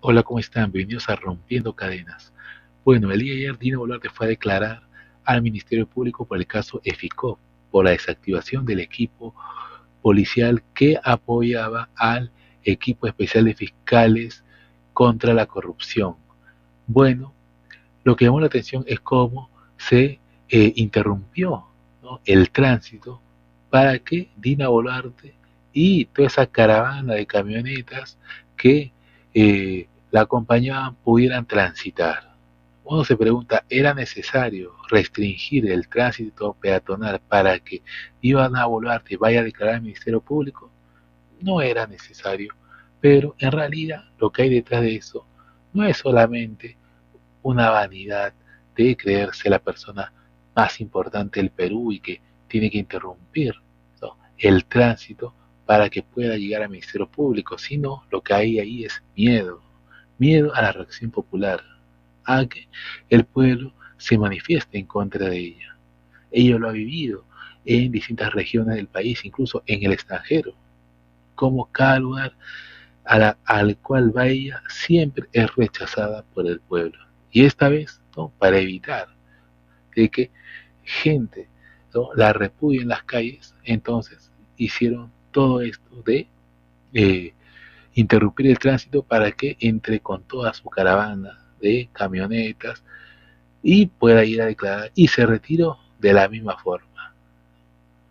Hola, ¿cómo están? Bienvenidos a Rompiendo Cadenas. Bueno, el día de ayer Dina Boluarte fue a declarar al Ministerio Público por el caso EFICOP, por la desactivación del equipo policial que apoyaba al equipo especial de fiscales contra la corrupción. Bueno, lo que llamó la atención es cómo se interrumpió, ¿no?, el tránsito para que Dina Boluarte y toda esa caravana de camionetas que la acompañaban pudieran transitar. Uno se pregunta, ¿era necesario restringir el tránsito peatonal para que Dina Boluarte vaya a declarar al Ministerio Público? No era necesario, pero en realidad lo que hay detrás de eso no es solamente una vanidad de creerse la persona más importante del Perú y que tiene que interrumpir, ¿no?, el tránsito para que pueda llegar al Ministerio Público, sino lo que hay ahí es miedo, miedo a la reacción popular, a que el pueblo se manifieste en contra de ella. Ella lo ha vivido en distintas regiones del país, incluso en el extranjero, como cada lugar al cual va ella siempre es rechazada por el pueblo. Y esta vez, ¿no?, para evitar de que gente, ¿no?, la repudie en las calles, entonces hicieron todo esto de eh, interrumpir el tránsito para que entre con toda su caravana de camionetas y pueda ir a declarar, y se retiró de la misma forma.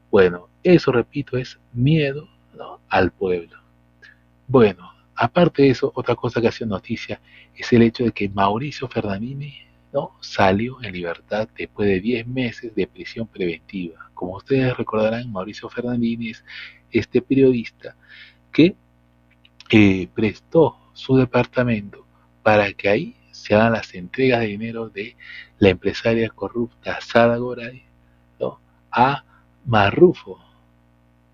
Bueno, eso, repito, es miedo, ¿no?, al pueblo. Bueno, aparte de eso, otra cosa que ha sido noticia es el hecho de que Mauricio Fernandini, ¿no?, salió en libertad después de 10 meses de prisión preventiva. Como ustedes recordarán, Mauricio Fernandini es este periodista que prestó su departamento para que ahí se hagan las entregas de dinero de la empresaria corrupta Sada Goray, ¿no?, a Marrufo,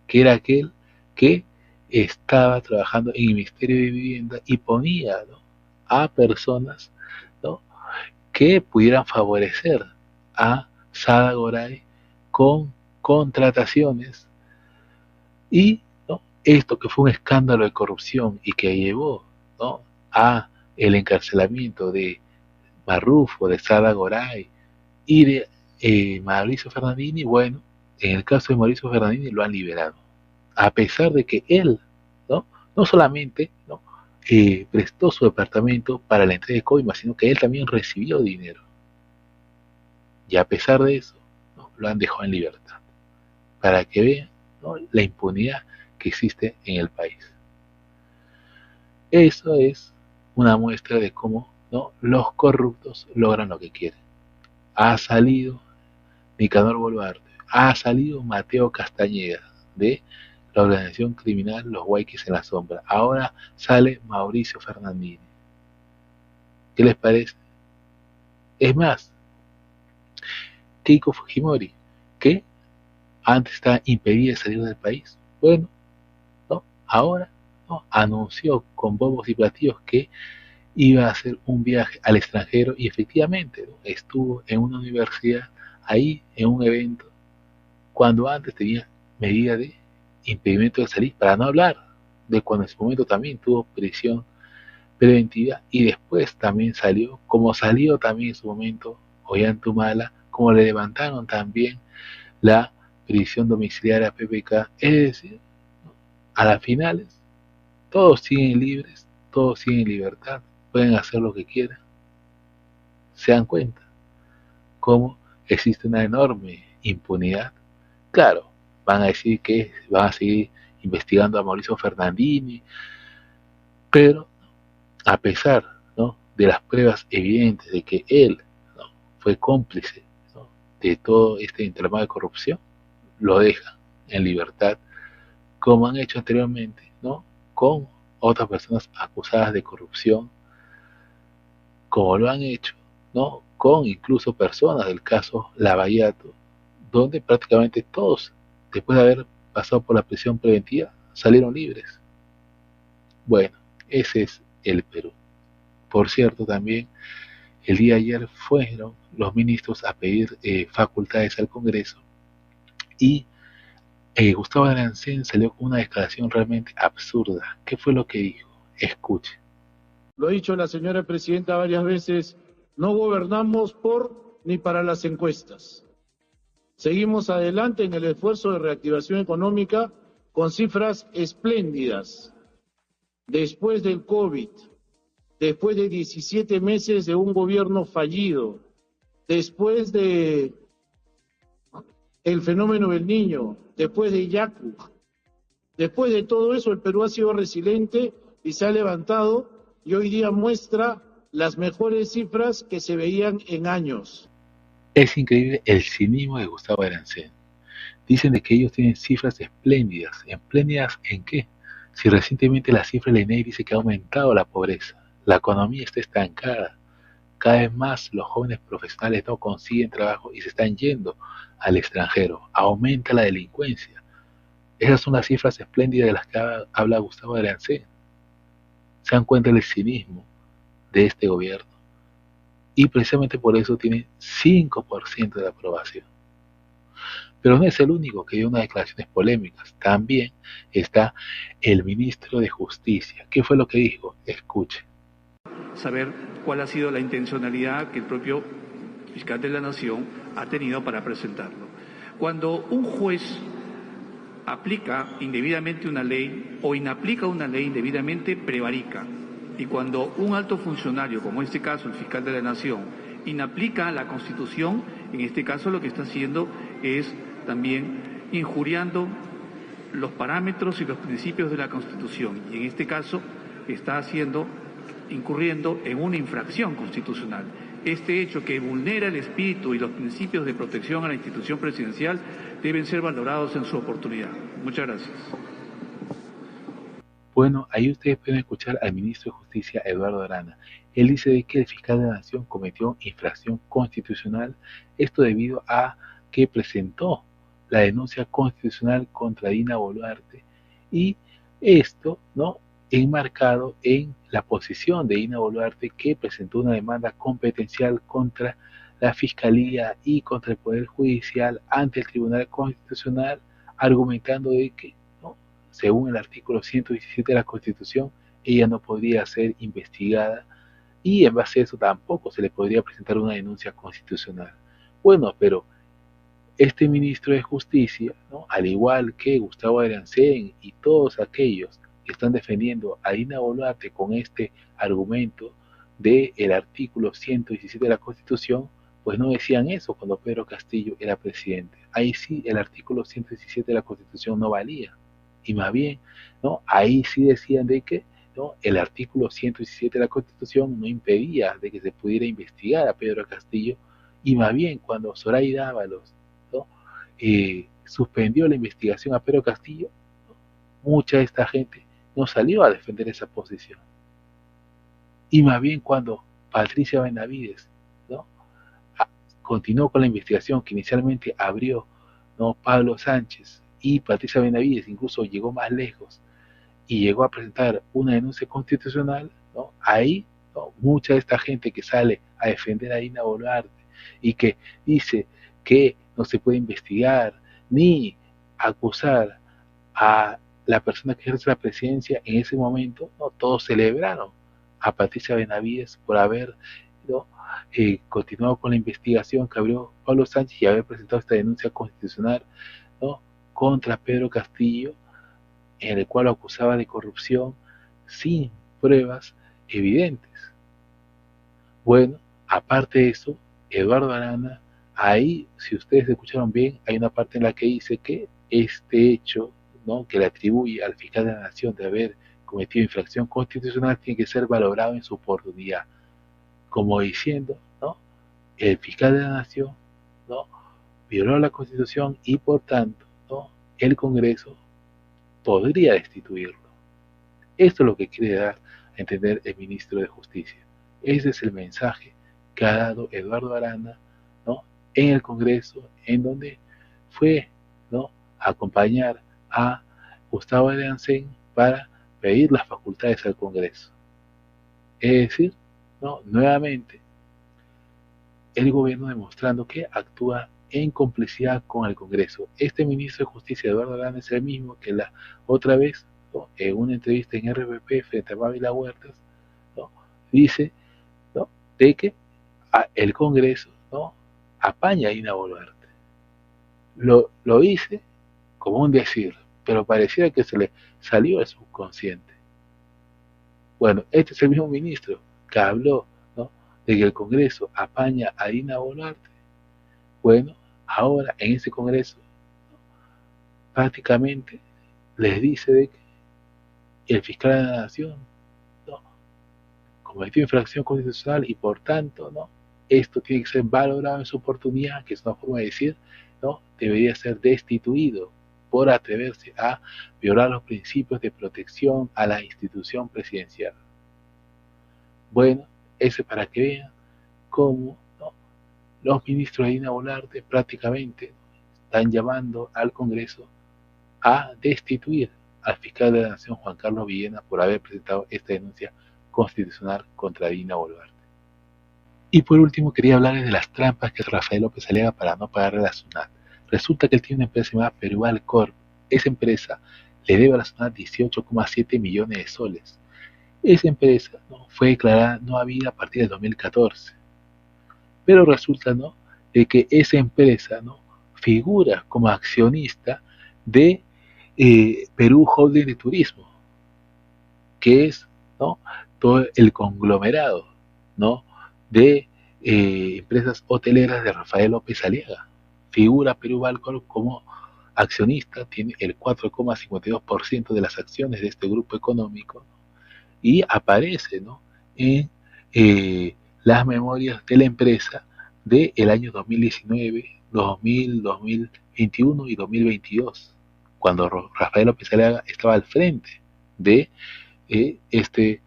que era aquel que estaba trabajando en el Ministerio de Vivienda y ponía, ¿no?, a personas, ¿no?, que pudieran favorecer a Sada Goray con contrataciones y, ¿no?, esto que fue un escándalo de corrupción y que llevó, ¿no?, a el encarcelamiento de Marrufo, de Sada Goray y de Mauricio Fernandini. Bueno, en el caso de Mauricio Fernandini lo han liberado, a pesar de que él, ¿no?, no solamente, ¿no?, prestó su departamento para la entrega de coimas, sino que él también recibió dinero. Y a pesar de eso, ¿no?, lo han dejado en libertad, para que vean, ¿no?, la impunidad que existe en el país. Eso es una muestra de cómo, ¿no?, los corruptos logran lo que quieren. Ha salido Nicanor Boluarte, ha salido Mateo Castañeda de la organización criminal Los Guayquis en la Sombra, ahora sale Mauricio Fernandini. ¿Qué les parece? Es más, Keiko Fujimori, que antes estaba impedida de salir del país, bueno, ¿no?, ahora, ¿no?, anunció con bombos y platillos que iba a hacer un viaje al extranjero y efectivamente, ¿no?, estuvo en una universidad, ahí en un evento, cuando antes tenía medida de impedimento de salir, para no hablar de cuando en su momento también tuvo prisión preventiva y después también salió, como salió también en su momento Ollantumala, como le levantaron también la prisión domiciliaria PPK, es decir, a las finales todos siguen libres, todos siguen en libertad, pueden hacer lo que quieran. Se dan cuenta cómo existe una enorme impunidad. Claro, van a decir que van a seguir investigando a Mauricio Fernandini, pero a pesar, ¿no?, de las pruebas evidentes de que él, ¿no?, fue cómplice, ¿no?, de todo este entramado de corrupción, lo dejan en libertad, como han hecho anteriormente, ¿no?, con otras personas acusadas de corrupción, como lo han hecho, ¿no?, con incluso personas del caso Lavallato, donde prácticamente todos, después de haber pasado por la prisión preventiva, salieron libres. Bueno, ese es el Perú. Por cierto, también el día de ayer fueron los ministros a pedir facultades al Congreso y Gustavo Arancén salió con una declaración realmente absurda. ¿Qué fue lo que dijo? Escuche. Lo ha dicho la señora presidenta varias veces, no gobernamos por ni para las encuestas. Seguimos adelante en el esfuerzo de reactivación económica con cifras espléndidas. Después del COVID, después de 17 meses de un gobierno fallido, después de el fenómeno del Niño, después de Yaku, después de todo eso, el Perú ha sido resiliente y se ha levantado y hoy día muestra las mejores cifras que se veían en años. Es increíble el cinismo de Gustavo Arancén. Dicen de que ellos tienen cifras espléndidas. ¿Espléndidas en qué? Si recientemente la cifra del INEGI dice que ha aumentado la pobreza, la economía está estancada, cada vez más los jóvenes profesionales no consiguen trabajo y se están yendo al extranjero, aumenta la delincuencia. Esas son las cifras espléndidas de las que habla Gustavo Arancén. Se dan cuenta del cinismo de este gobierno y precisamente por eso tiene 5% de aprobación. Pero no es el único que dio unas declaraciones polémicas. También está el ministro de Justicia. ¿Qué fue lo que dijo? Escuche. Saber cuál ha sido la intencionalidad que el propio fiscal de la Nación ha tenido para presentarlo. Cuando un juez aplica indebidamente una ley o inaplica una ley indebidamente, prevarica. Y cuando un alto funcionario, como en este caso el fiscal de la Nación, inaplica la Constitución, en este caso lo que está haciendo es también injuriando los parámetros y los principios de la Constitución. Y en este caso está incurriendo en una infracción constitucional. Este hecho que vulnera el espíritu y los principios de protección a la institución presidencial deben ser valorados en su oportunidad. Muchas gracias. Bueno, ahí ustedes pueden escuchar al ministro de Justicia, Eduardo Arana. Él dice de que el fiscal de la Nación cometió infracción constitucional, esto debido a que presentó la denuncia constitucional contra Dina Boluarte y esto, ¿no?, enmarcado en la posición de Dina Boluarte, que presentó una demanda competencial contra la Fiscalía y contra el Poder Judicial ante el Tribunal Constitucional, argumentando de que, ¿no?, según el artículo 117 de la Constitución, ella no podría ser investigada y en base a eso tampoco se le podría presentar una denuncia constitucional. Bueno, pero este ministro de Justicia, ¿no?, al igual que Gustavo Arancén y todos aquellos que están defendiendo a Dina Boluarte con este argumento del artículo 117 de la Constitución, pues no decían eso cuando Pedro Castillo era presidente. Ahí sí el artículo 117 de la Constitución no valía. Y más bien, ¿no?, ahí sí decían de que, ¿no?, el artículo 117 de la Constitución no impedía de que se pudiera investigar a Pedro Castillo. Y más bien, cuando Zoraida Ábalos, ¿no?, suspendió la investigación a Pedro Castillo, ¿no?, mucha de esta gente no salió a defender esa posición. Y más bien cuando Patricia Benavides, ¿no?, continuó con la investigación que inicialmente abrió, ¿no?, Pablo Sánchez, y Patricia Benavides incluso llegó más lejos y llegó a presentar una denuncia constitucional, ¿no?, ahí, ¿no?, mucha de esta gente que sale a defender a Dina Boluarte y que dice que no se puede investigar ni acusar a la persona que ejerce la presidencia en ese momento, ¿no?, todos celebraron a Patricia Benavides por haber, ¿no?, continuado con la investigación que abrió Pablo Sánchez y haber presentado esta denuncia constitucional, ¿no?, contra Pedro Castillo, en el cual lo acusaba de corrupción sin pruebas evidentes. Bueno, aparte de eso, Eduardo Arana, ahí, si ustedes escucharon bien, hay una parte en la que dice que este hecho, ¿no?, que le atribuye al fiscal de la Nación de haber cometido infracción constitucional tiene que ser valorado en su oportunidad, como diciendo, ¿no?, el fiscal de la Nación, ¿no?, violó la Constitución y por tanto, ¿no?, el Congreso podría destituirlo. Esto es lo que quiere dar a entender el ministro de Justicia. Ese es el mensaje que ha dado Eduardo Arana, ¿no?, en el Congreso, en donde fue, ¿no?, a acompañar a Gustavo Arancén para pedir las facultades al Congreso. Es decir, ¿no?, nuevamente, el gobierno demostrando que actúa en complicidad con el Congreso. Este ministro de Justicia, Eduardo Arana, es el mismo que la otra vez, ¿no?, en una entrevista en RPP frente a Mávila Huertas, ¿no?, dice, ¿no?, de que el Congreso, ¿no?, apaña a Dina Boluarte. Lo dice como un decir, pero pareciera que se le salió al subconsciente. Bueno, este es el mismo ministro que habló, ¿no?, de que el Congreso apaña a Dina Boluarte. Bueno, ahora en ese Congreso, ¿no?, prácticamente les dice de que el fiscal de la Nación, ¿no?, cometió infracción constitucional y por tanto, ¿no?, esto tiene que ser valorado en su oportunidad, que es una forma de decir, ¿no?, debería ser destituido por atreverse a violar los principios de protección a la institución presidencial. Bueno, eso es para que vean cómo, ¿no?, los ministros de Dina Boluarte prácticamente están llamando al Congreso a destituir al fiscal de la Nación, Juan Carlos Villena, por haber presentado esta denuncia constitucional contra Dina Boluarte. Y por último quería hablarles de las trampas que hace Rafael López Aliaga para no pagarle a la SUNAT. Resulta que él tiene una empresa llamada Perual Corp. Esa empresa le debe a la SUNAT 18,7 millones de soles. Esa empresa, ¿no?, fue declarada no habida a partir del 2014. Pero resulta, ¿no?, de que esa empresa, ¿no?, figura como accionista de Perú Holding de Turismo, que es, ¿no?, todo el conglomerado, ¿no?, de empresas hoteleras de Rafael López Aliaga. Figura Perú Valcor como accionista, tiene el 4,52% de las acciones de este grupo económico, ¿no?, y aparece, ¿no?, en las memorias de la empresa del año 2019, 2000, 2021 y 2022, cuando Rafael López Aliaga estaba al frente de este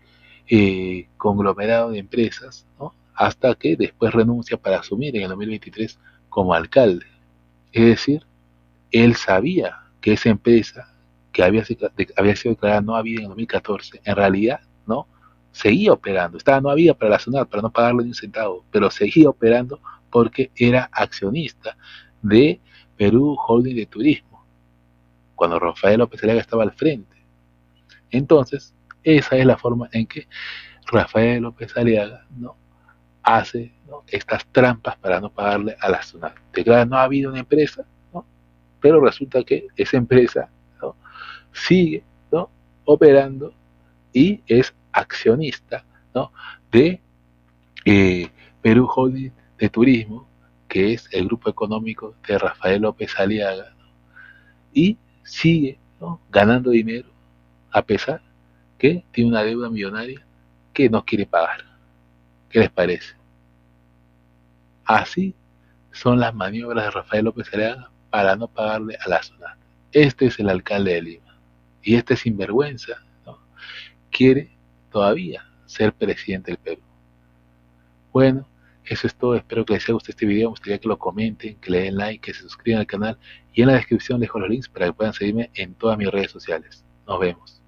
conglomerado de empresas, ¿no?, hasta que después renuncia para asumir en el 2023 como alcalde. Es decir, él sabía que esa empresa que había sido declarada no habida en el 2014, en realidad, ¿no?, seguía operando, estaba no habida para la SUNAT, para no pagarle ni un centavo, pero seguía operando porque era accionista de Perú Holding de Turismo, cuando Rafael López Aliaga estaba al frente. Entonces, esa es la forma en que Rafael López Aliaga, ¿no?, hace, ¿no?, estas trampas para no pagarle a la SUNAT. Declara no ha habido una empresa, ¿no?, pero resulta que esa empresa, ¿no?, sigue, ¿no?, operando y es accionista, ¿no?, de Perú Holding de Turismo, que es el grupo económico de Rafael López Aliaga, ¿no?, y sigue, ¿no?, ganando dinero a pesar que tiene una deuda millonaria que no quiere pagar. ¿Qué les parece? Así son las maniobras de Rafael López Aliaga para no pagarle a la SUNAT. Este es el alcalde de Lima y este sinvergüenza, ¿no?, quiere todavía ser presidente del Perú. Bueno, eso es todo. Espero que les haya gustado este video. Me gustaría que lo comenten, que le den like, que se suscriban al canal y en la descripción les dejo los links para que puedan seguirme en todas mis redes sociales. Nos vemos.